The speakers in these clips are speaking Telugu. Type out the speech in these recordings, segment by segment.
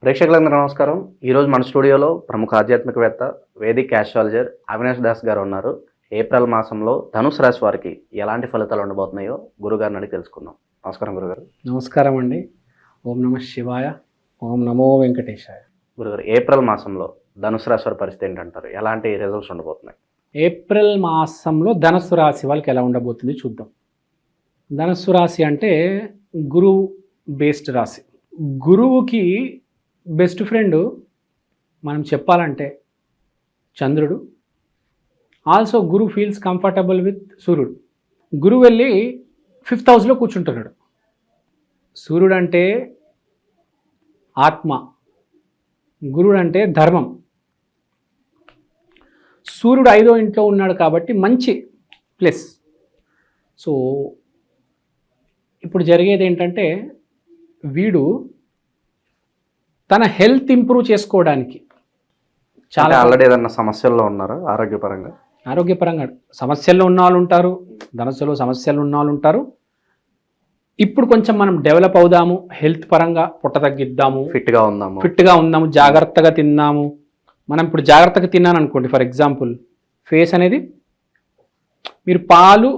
ప్రేక్షకులందరూ నమస్కారం. ఈరోజు మన స్టూడియోలో ప్రముఖ ఆధ్యాత్మికవేత్త, వేదిక్ ఆస్ట్రాలజర్ అవినాష్ దాస్ గారు ఉన్నారు. ఏప్రిల్ మాసంలో ధనుసు రాశి వారికి ఎలాంటి ఫలితాలు ఉండబోతున్నాయో గురుగారిని అడిగి తెలుసుకుందాం. నమస్కారం గురుగారు. నమస్కారం అండి. ఓం నమ శివాయ, ఓం నమో వెంకటేశాయ. గురుగారు, ఏప్రిల్ మాసంలో ధనుసు రాశి వారి పరిస్థితి ఏంటంటారు? ఎలాంటి రిజల్ట్స్ ఉండబోతున్నాయి? ఏప్రిల్ మాసంలో ధనుస్సు రాశి వాళ్ళకి ఎలా ఉండబోతుంది చూద్దాం. ధనుస్సు రాశి అంటే గురువు బేస్డ్ రాశి. గురువుకి బెస్ట్ ఫ్రెండ్ మనం చెప్పాలంటే చంద్రుడు. Also Guru feels comfortable with సూర్యుడు. గురువు వెళ్ళి 5th హౌస్లో కూర్చుంటున్నాడు. సూర్యుడు అంటే ఆత్మ, గురుడు అంటే ధర్మం. సూర్యుడు 5వ ఇంట్లో ఉన్నాడు కాబట్టి మంచి ప్లస్. సో ఇప్పుడు జరిగేది ఏంటంటే వీడు తన హెల్త్ ఇంప్రూవ్ చేసుకోవడానికి చాలా ఆల్రెడీ ఏదన్నా సమస్యల్లో ఉన్నారా ఆరోగ్యపరంగా సమస్యల్లో ఉన్న వాళ్ళు ఉంటారు, ధనస్సులో సమస్యలు ఉన్న వాళ్ళు ఉంటారు. ఇప్పుడు కొంచెం మనం డెవలప్ అవుదాము, హెల్త్ పరంగా పుట్ట తగ్గిద్దాము, ఫిట్గా ఉందాము, జాగ్రత్తగా తిందాము. మనం ఇప్పుడు జాగ్రత్తగా తిన్నాను అనుకోండి, ఫర్ ఎగ్జాంపుల్ ఫేస్ అనేది మీరు పాలు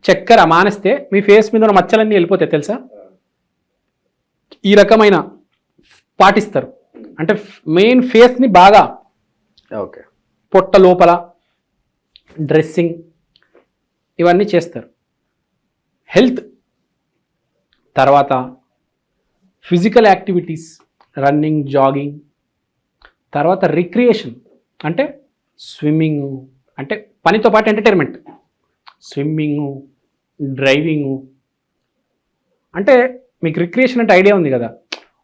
చక్కెర మానేస్తే మీ ఫేస్ మీద ఉన్న మచ్చలన్నీ వెళ్ళిపోతాయి తెలుసా. ఈ రకమైన పాటిస్తారు అంటే మెయిన్ ఫేస్ని బాగా పొట్ట లోపల డ్రెస్సింగ్ ఇవన్నీ చేస్తారు. హెల్త్ తర్వాత ఫిజికల్ యాక్టివిటీస్, రన్నింగ్, జాగింగ్, తర్వాత రిక్రియేషన్ అంటే స్విమ్మింగు, అంటే పనితో పాటు ఎంటర్టైన్మెంట్, స్విమ్మింగు, డ్రైవింగు. అంటే మీకు రిక్రియేషన్ అంటే ఐడియా ఉంది కదా,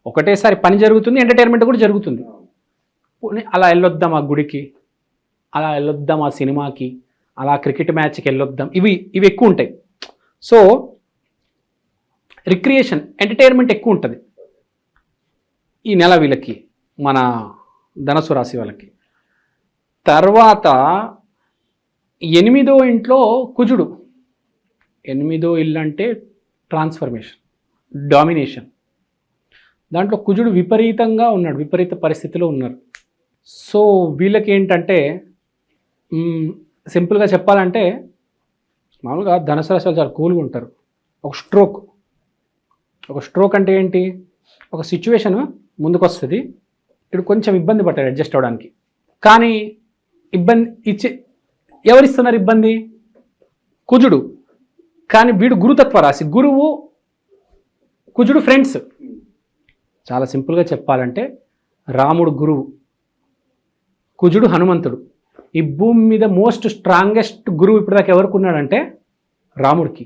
ఒకటేసారి పని జరుగుతుంది, ఎంటర్టైన్మెంట్ కూడా జరుగుతుంది. అలా వెళ్ళొద్దాం ఆ గుడికి, అలా వెళ్ళొద్దాం ఆ సినిమాకి, అలా క్రికెట్ మ్యాచ్కి వెళ్ళొద్దాం, ఇవి ఎక్కువ ఉంటాయి. సో రిక్రియేషన్, ఎంటర్టైన్మెంట్ ఎక్కువ ఉంటుంది ఈ నెల వీళ్ళకి, మన ధనుసు రాశి వాళ్ళకి. తర్వాత 8వ ఇంట్లో కుజుడు. 8వ ఇల్లు అంటే ట్రాన్స్ఫర్మేషన్, డామినేషన్. దాంట్లో కుజుడు విపరీతంగా ఉన్నాడు, విపరీత పరిస్థితిలో ఉన్నారు. సో వీళ్ళకి ఏంటంటే సింపుల్గా చెప్పాలంటే మామూలుగా ధనుసు రాశి వాళ్ళు చాలా కూల్గా ఉంటారు. ఒక స్ట్రోక్ అంటే ఏంటి, ఒక సిచ్యువేషన్ ముందుకు వస్తుంది, ఇప్పుడు కొంచెం ఇబ్బంది పడతాడు అడ్జస్ట్ అవ్వడానికి. కానీ ఇబ్బంది ఎవరిస్తున్నారు ఇబ్బంది? కుజుడు. కానీ వీడు గురుతత్వ రాశి, కుజుడు ఫ్రెండ్స్. చాలా సింపుల్గా చెప్పాలంటే రాముడు గురువు, కుజుడు హనుమంతుడు. ఈ భూమి మీద మోస్ట్ స్ట్రాంగెస్ట్ గురువు ఇప్పటిదాకా ఎవరికి ఉన్నాడంటే రాముడికి.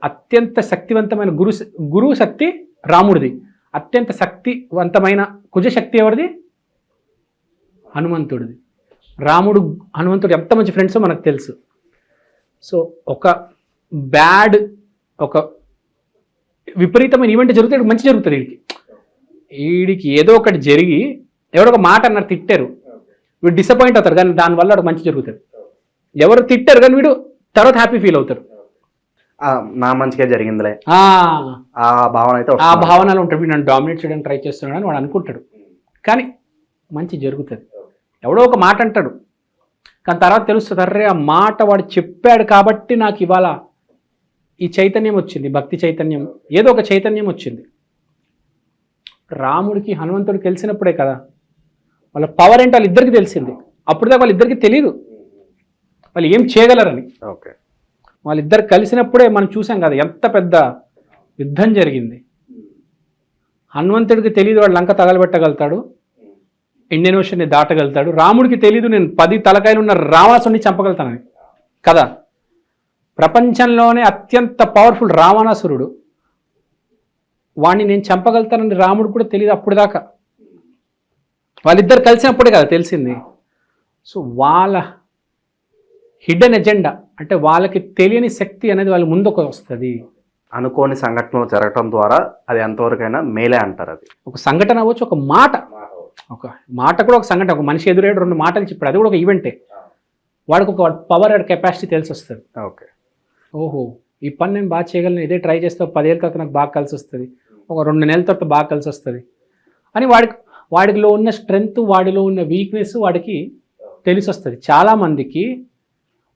అత్యంత శక్తివంతమైన గురువు శక్తి రాముడిది. అత్యంత శక్తివంతమైన కుజశక్తి ఎవరిది? హనుమంతుడిది. హనుమంతుడు ఎంత మంచి ఫ్రెండ్సో మనకు తెలుసు. సో ఒక విపరీతమైన ఈవెంట్ జరిగితే మంచి జరుగుతుంది వీడికి ఏదో ఒకటి జరిగి ఎవరో ఒక మాట అన్నారు, తిట్టారు, వీడు డిసప్పాయింట్ అవుతారు, కానీ దానివల్ల వాడు మంచి జరుగుతుంది. ఎవరు తిట్టారు కానీ వీడు తర్వాత హ్యాపీ ఫీల్ అవుతారు, నా మంచిగా జరిగిందిలే ఆ భావనలో ఉంటాడు. వీడు నన్ను డామినేట్ చేయడానికి ట్రై చేస్తున్నాడు అని వాడు అనుకుంటాడు, కానీ మంచి జరుగుతుంది. ఎవడో ఒక మాట అంటాడు, కానీ తర్వాత తెలుస్తుంది, అర్రే ఆ మాట వాడు చెప్పాడు కాబట్టి నాకు ఇవాళ ఈ చైతన్యం వచ్చింది, భక్తి చైతన్యం, ఏదో ఒక చైతన్యం వచ్చింది. రాముడికి హనుమంతుడికి తెలిసినప్పుడే కదా వాళ్ళ పవర్ ఏంటో వాళ్ళిద్దరికి తెలిసింది. అప్పుడుదాకా వాళ్ళిద్దరికి తెలియదు వాళ్ళు ఏం చేయగలరని. వాళ్ళిద్దరు కలిసినప్పుడే మనం చూసాం కదా ఎంత పెద్ద యుద్ధం జరిగింది. హనుమంతుడికి తెలియదు వాడు లంక తగలబెట్టగలుగుతాడు, ఇండియన్ ఓషన్ని దాటగలుగుతాడు. రాముడికి తెలీదు నేను 10 తలకాయలు ఉన్న రావణాసుడిని చంపగలుగుతానని కదా. ప్రపంచంలోనే అత్యంత పవర్ఫుల్ రావణాసురుడు, వాడిని నేను చంపగలుగుతానని రాముడు కూడా తెలియదు అప్పుడు దాకా. వాళ్ళిద్దరు కలిసినప్పుడే కదా తెలిసింది. సో వాళ్ళ హిడెన్ ఎజెండా అంటే వాళ్ళకి తెలియని శక్తి అనేది వాళ్ళ ముందుకు వస్తుంది. అనుకోని సంఘటనలు జరగటం ద్వారా అది ఎంతవరకైనా మేలే అంటారు. అది ఒక సంఘటన అవ్వచ్చు, ఒక మాట కూడా ఒక సంఘటన. ఒక మనిషి ఎదురేడు 2 మాటలు చెప్పాడు, అది కూడా ఒక ఈవెంటే. వాడికి ఒక పవర్ అండ్ కెపాసిటీ తెలిసి వస్తుంది. ఓహో ఈ పని నేను బాగా చేయగలను, ఇదే ట్రై చేస్తే 10 ఏళ్ళ తర్వాత నాకు బాగా కలిసి వస్తుంది, ఒక 2 నెలల తర్వాత బాగా కలిసి వస్తుంది. అని వాడిలో ఉన్న స్ట్రెంగ్త్, వాడిలో ఉన్న వీక్నెస్ వాడికి తెలిసి వస్తుంది. చాలామందికి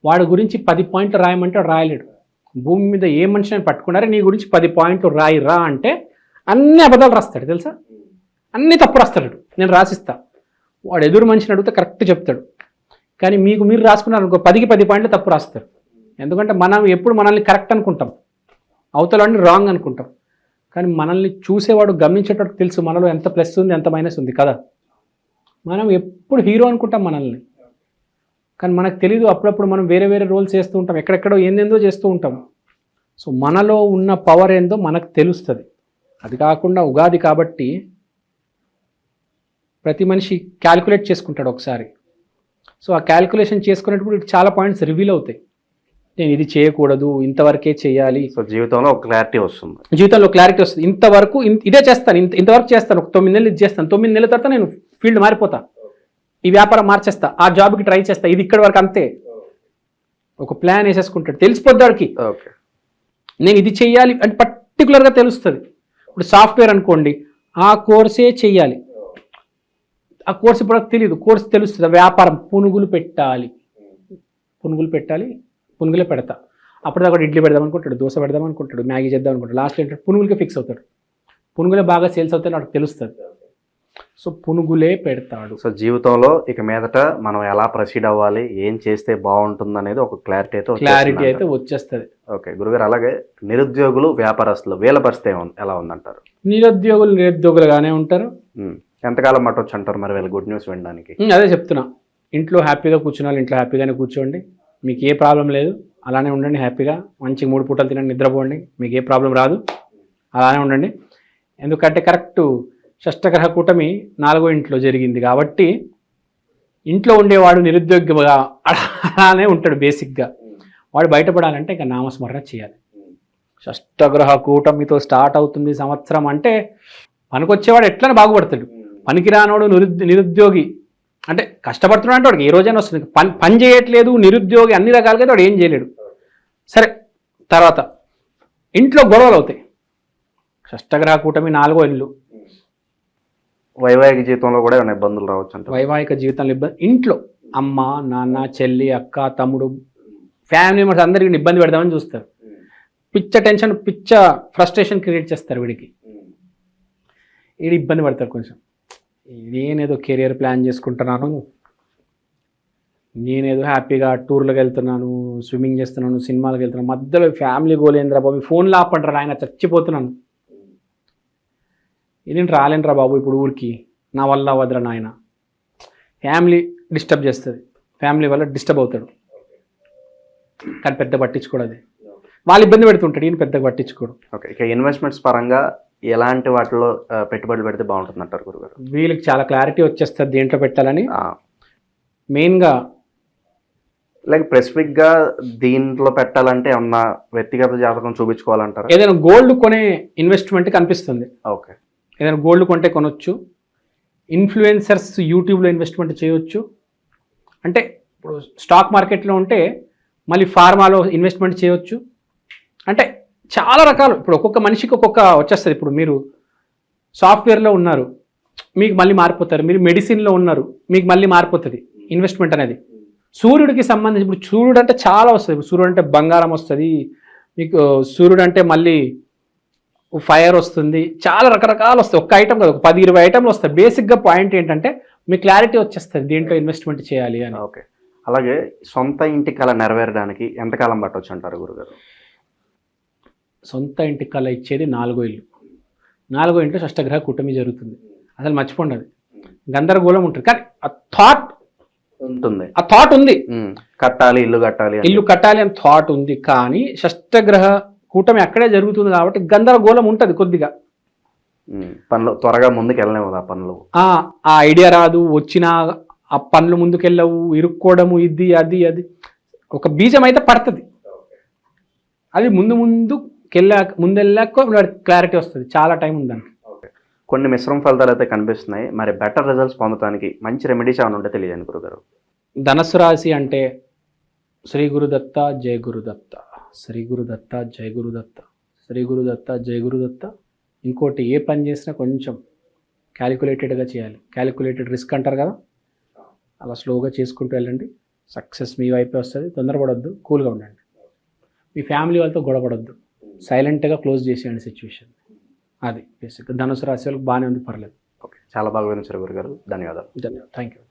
వాడి గురించి 10 పాయింట్లు రాయమంటే రాయలేడు. భూమి మీద ఏ మనిషిని పట్టుకున్నారో నీ గురించి 10 పాయింట్లు రాయిరా అంటే అన్ని అబద్ధాలు రాస్తాడు తెలుసా, అన్ని తప్పు రాస్తాడు. నేను రాసిస్తా, వాడు ఎదురు మనిషిని అడిగితే కరెక్ట్ చెప్తాడు. కానీ మీరు రాసుకున్నారు అనుకో 10కి 10 పాయింట్లు తప్పు రాస్తారు. ఎందుకంటే మనం ఎప్పుడు మనల్ని కరెక్ట్ అనుకుంటాం, అవతలని రాంగ్ అనుకుంటాం. కానీ మనల్ని చూసేవాడు గమనించేటట్టు తెలుసు మనలో ఎంత ప్లస్ ఉంది ఎంత మైనస్ ఉంది కదా. మనం ఎప్పుడు హీరో అనుకుంటాం మనల్ని, కానీ మనకు తెలీదు అప్పుడప్పుడు మనం వేరే వేరే రోల్స్ చేస్తూ ఉంటాం, ఎక్కడెక్కడో ఏందేందో చేస్తూ ఉంటాం. సో మనలో ఉన్న పవర్ ఏందో మనకు తెలుస్తుంది. అది కాకుండా ఉగాది కాబట్టి ప్రతి మనిషి క్యాలిక్యులేట్ చేసుకుంటాడు ఒకసారి. సో ఆ క్యాలిక్యులేషన్ చేసుకునేటప్పుడు చాలా పాయింట్స్ రివీల్ అవుతాయి. నేను ఇది చేయకూడదు, ఇంతవరకే చేయాలి. సో జీవితంలో ఒక క్లారిటీ వస్తుంది, జీవితంలో క్లారిటీ వస్తుంది. ఇంతవరకు ఇదే చేస్తాను, ఇంతవరకు చేస్తాను, ఒక 9 నెలలు ఇది చేస్తాను, 9 నెలల తర్వాత నేను ఫీల్డ్ మారిపోతా, ఈ వ్యాపారం మార్చేస్తా, ఆ జాబ్కి ట్రై చేస్తా, ఇది ఇక్కడ వరకు అంతే. ఒక ప్లాన్ వేసేసుకుంటాడు, తెలిసిపోద్దాడికి నేను ఇది చెయ్యాలి అంటే పర్టికులర్గా తెలుస్తుంది. ఇప్పుడు సాఫ్ట్వేర్ అనుకోండి, ఆ కోర్సే చెయ్యాలి, ఆ కోర్స్ ఇప్పుడు తెలియదు, కోర్స్ తెలుస్తుంది. వ్యాపారం పునుగులు పెట్టాలి, పునుగులే పెడతా. అప్పుడు అక్కడ ఇడ్లీ పెడదాం అనుకుంటాడు, దోశ పెడదాం అనుకుంటాడు, మ్యాగీ చేద్దాం అనుకుంటాడు. లాస్ట్ ఏంటంటే పునుగులకే ఫిక్స్ అవుతాడు. పునుగులే బాగా సేల్స్ అవుతాయి నాకు తెలుస్తుంది. సో పునుగులే పెడతాడు. సో జీవితంలో ఇక మీదట మనం ఎలా ప్రొసీడ్ అవ్వాలి, ఏం చేస్తే బాగుంటుంది అనేది ఒక క్లారిటీ అయితే వచ్చేస్తుంది. ఓకే గురుగారు, అలాగే నిరుద్యోగులు, వ్యాపారస్తులు వీళ్ళ పరిస్థితి ఎలా ఉందంటారు? నిరుద్యోగులుగానే ఉంటారు. ఎంతకాలం పట్టవచ్చు అంటారు మరి వీళ్ళ గుడ్ న్యూస్ వినడానికి? అదే చెప్తున్నా, ఇంట్లో హ్యాపీగా కూర్చున్నారు, ఇంట్లో హ్యాపీగానే కూర్చోండి, మీకు ఏ ప్రాబ్లం లేదు, అలానే ఉండండి హ్యాపీగా. మంచి 3 పూటలు తినండి, నిద్రపోండి, మీకు ఏ ప్రాబ్లం రాదు, అలానే ఉండండి. ఎందుకంటే కరెక్ట్ షష్టగ్రహ కూటమి 4వ ఇంట్లో జరిగింది కాబట్టి ఇంట్లో ఉండేవాడు నిరుద్యోగిగా అలానే ఉంటాడు. బేసిక్గా వాడు బయటపడాలంటే ఇంకా నామస్మరణ చేయాలి. షష్టగ్రహ కూటమితో స్టార్ట్ అవుతుంది సంవత్సరం అంటే పనికొచ్చేవాడు ఎట్లనే బాగుపడతాడు. పనికిరానోడు నిరుద్యోగి అంటే కష్టపడుతున్నాడు అంటే వాడికి ఏ రోజైనా వస్తుంది. పని చేయట్లేదు నిరుద్యోగి అన్ని రకాలుగా వాడు ఏం చేయలేడు. సరే, తర్వాత ఇంట్లో గొడవలు అవుతాయి. షష్టగ్రహ కూటమి 4వ ఇల్లు. వైవాహిక జీవితంలో కూడా ఏమైనా ఇబ్బందులు రావచ్చు అంటే? వైవాహిక జీవితంలో ఇబ్బంది, ఇంట్లో అమ్మ, నాన్న, చెల్లి, అక్క, తమ్ముడు, ఫ్యామిలీ మెంబర్స్ అందరికీ ఇబ్బంది పెడదామని చూస్తారు. పిచ్చ టెన్షన్, పిచ్చ ఫ్రస్ట్రేషన్ క్రియేట్ చేస్తారు వీడికి. వీడు ఇబ్బంది పడతారు కొంచెం. నేనేదో కెరియర్ ప్లాన్ చేసుకుంటున్నాను, నేనేదో హ్యాపీగా టూర్లకు వెళ్తున్నాను, స్విమ్మింగ్ చేస్తున్నాను, సినిమాలకు వెళ్తున్నాను, మధ్యలో ఫ్యామిలీ గోలేంద్రా బాబు, ఫోన్లో ఆపంటారా ఆయన, చచ్చిపోతున్నాను, ఇదేంటి రాలేనురా బాబు ఇప్పుడు ఊరికి, నా వల్ల వదరా నాయన. ఫ్యామిలీ డిస్టర్బ్ చేస్తుంది, ఫ్యామిలీ వల్ల డిస్టర్బ్ అవుతాడు. కానీ పెద్ద పట్టించుకోడు, అది వాళ్ళు ఇబ్బంది పెడుతుంటాడు, ఈయన పెద్దగా పట్టించుకోడు. ఓకే, ఇక ఇన్వెస్ట్మెంట్స్ పరంగా ఎలాంటి వాటిలో పెట్టుబడులు పెడితే బాగుంటుంది అంటారు గురుగారు? వీళ్ళకి చాలా క్లారిటీ వచ్చేస్తుంది దేంట్లో పెట్టాలని. మెయిన్గా లైక్ స్పెసిఫిక్గా దీంట్లో పెట్టాలంటే ఏమన్నా వ్యక్తిగత జాతకం చూపించుకోవాలంటారు? ఏదైనా గోల్డ్ కొనే ఇన్వెస్ట్మెంట్ కనిపిస్తుంది. ఓకే, ఏదైనా గోల్డ్ కొంటే కొనొచ్చు. ఇన్ఫ్లుయెన్సర్స్ యూట్యూబ్లో ఇన్వెస్ట్మెంట్ చేయొచ్చు. అంటే ఇప్పుడు స్టాక్ మార్కెట్లో ఉంటే మళ్ళీ ఫార్మాలో ఇన్వెస్ట్మెంట్ చేయొచ్చు. అంటే చాలా రకాలు. ఇప్పుడు ఒక్కొక్క మనిషికి ఒక్కొక్క వచ్చేస్తుంది. ఇప్పుడు మీరు సాఫ్ట్వేర్లో ఉన్నారు, మీకు మళ్ళీ మారిపోతారు. మీరు మెడిసిన్లో ఉన్నారు, మీకు మళ్ళీ మారిపోతుంది ఇన్వెస్ట్మెంట్ అనేది. సూర్యుడికి సంబంధించి ఇప్పుడు సూర్యుడు అంటే చాలా వస్తుంది. ఇప్పుడు సూర్యుడు అంటే బంగారం వస్తుంది మీకు, సూర్యుడు అంటే మళ్ళీ ఫైర్ వస్తుంది, చాలా రకరకాలు వస్తాయి. ఒక్క ఐటమ్ కాదు, ఒక 10-20 ఐటమ్లు వస్తాయి. బేసిక్గా పాయింట్ ఏంటంటే మీ క్లారిటీ వచ్చేస్తుంది దేంట్లో ఇన్వెస్ట్మెంట్ చేయాలి అని. ఓకే, అలాగే సొంత ఇంటి కళ నెరవేరడానికి ఎంతకాలం పట్టవచ్చు అంటారు గురుగారు? సొంత ఇంటి కళ ఇచ్చేది 4వ ఇల్లు. 4వ ఇంట్లో షష్టగ్రహ కూటమి జరుగుతుంది. అసలు మర్చిపోండి, అది గందరగోళం ఉంటుంది. కానీ ఆ థాట్ ఉంటుంది, ఆ థాట్ ఉంది, కట్టాలి, ఇల్లు కట్టాలి అని థాట్ ఉంది. కానీ షష్టగ్రహ కూటమి అక్కడే జరుగుతుంది కాబట్టి గందరగోళం ఉంటుంది కొద్దిగా. పనులు త్వరగా ముందుకు వెళ్ళలేవు, ఆ పనులు ఆ ఐడియా రాదు, వచ్చిన ఆ పనులు ముందుకెళ్ళవు, ఇరుక్కోవడము, ఇది అది అది ఒక బీజం అయితే పడుతుంది. అది ముందెళ్ళాక క్లారిటీ వస్తుంది. చాలా టైం ఉందండి. కొన్ని మిశ్రమ ఫలితాలు అయితే కనిపిస్తున్నాయి. మరి బెటర్ రిజల్ట్స్ పొందడానికి మంచి రెమెడీస్ ఏమైనా ఉంటే తెలియజేయండి గురుగారు. ధనుసు రాశి అంటే శ్రీ గురుదత్త జయ గురుదత్త, శ్రీ గురుదత్త జయ గురుదత్త, శ్రీ గురుదత్త జయ గురుదత్త. ఇంకోటి ఏ పని చేసినా కొంచెం క్యాలిక్యులేటెడ్గా చేయాలి. క్యాలిక్యులేటెడ్ రిస్క్ అంటారు కదా, అలా స్లోగా చేసుకుంటూ వెళ్ళండి. సక్సెస్ మీ వైపే వస్తుంది. తొందరపడొద్దు, కూల్గా ఉండండి. మీ ఫ్యామిలీ వాళ్ళతో గొడవపడొద్దు, సైలెంట్గా క్లోజ్ చేసేయండి సిచ్యువేషన్. అది బేసిక్. ధనుసు రాశి వాళ్ళకి బాగానే ఉంది, పర్లేదు. ఓకే, చాలా బాగా వివరించారు గురుగారు. ధన్యవాదాలు. ధన్యవాదాలు. Thank you.